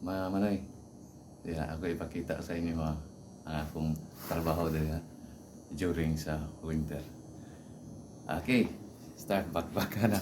Mga Manoy, diya, ako ipakita sa inyo ang akong trabaho diya during sa winter. Okay, start backpack ka na.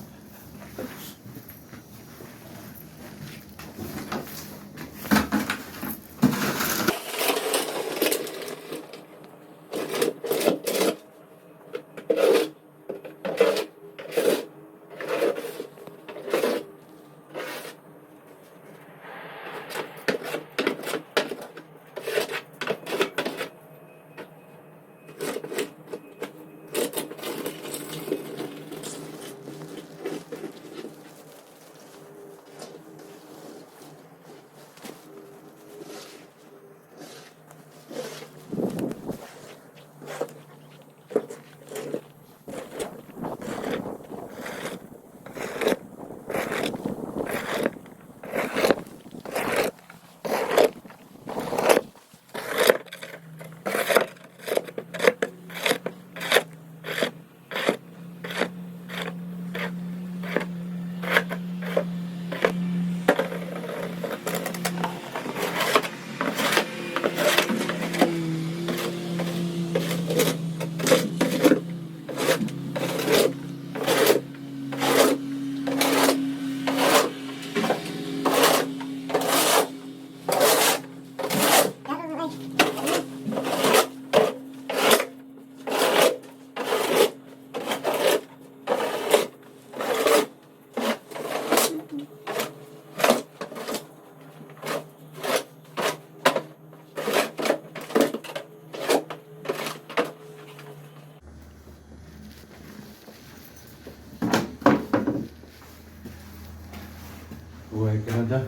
Buhay Canada,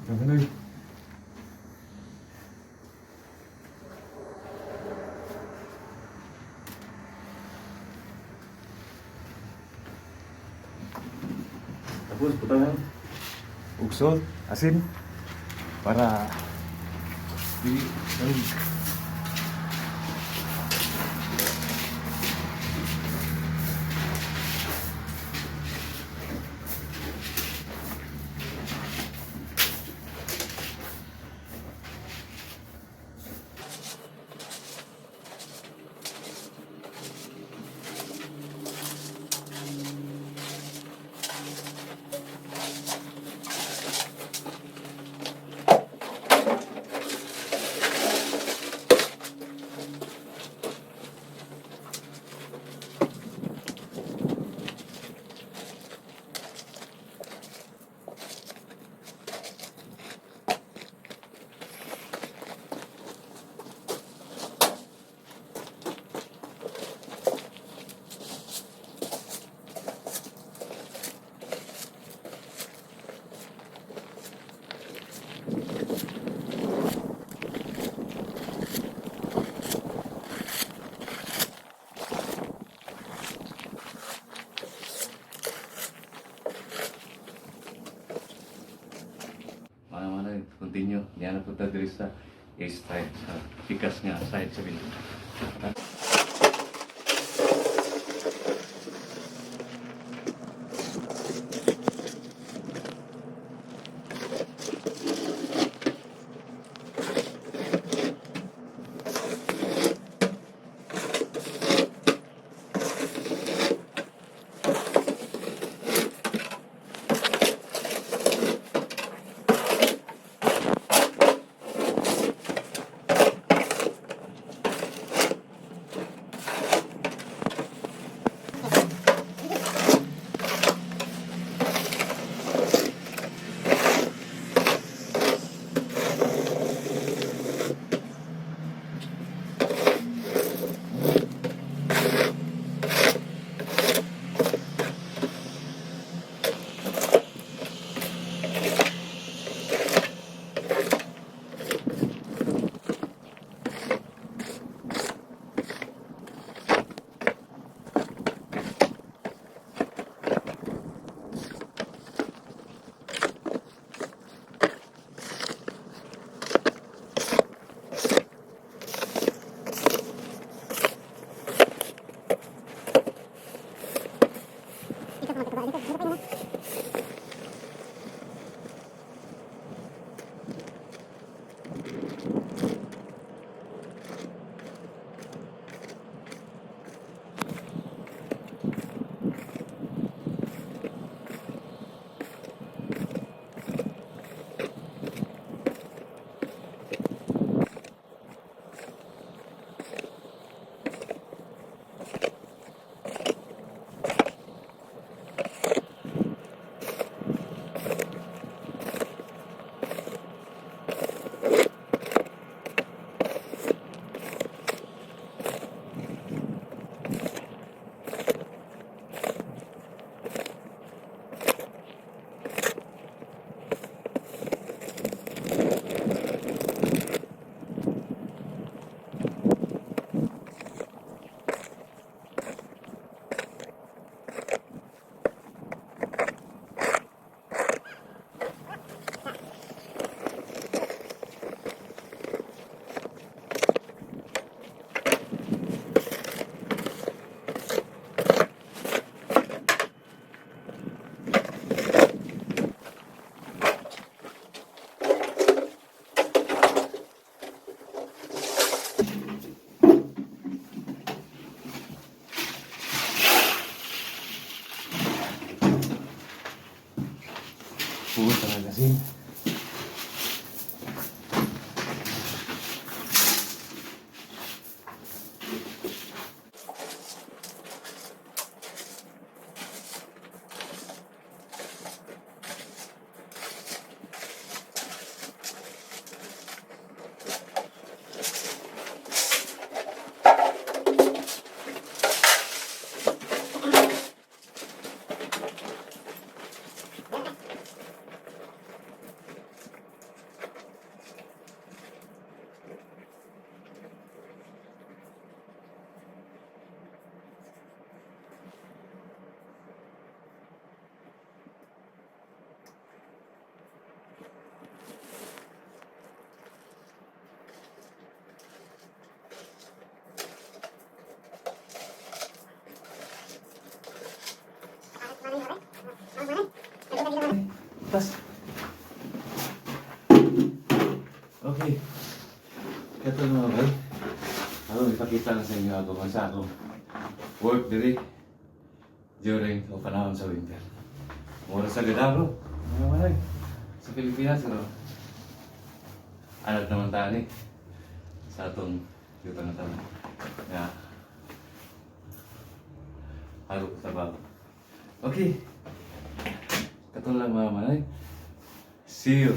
Manoy. Tapos putahan ugsol, asin para di continue. Yan na punta diri sa east side, sa pikas nga side sa bilang. Okay. Ito mga bay. Ako, ipakita lang sa inyo ako kung sa ako work diri during o panahon sa winter. Mura sa Gadaro. Mga manay. Sa Pilipinas, no? Alat naman tayo ni sa atong yuta na tayo. Nga. Halo sa bago. Okay. Katulad mga manay. See you.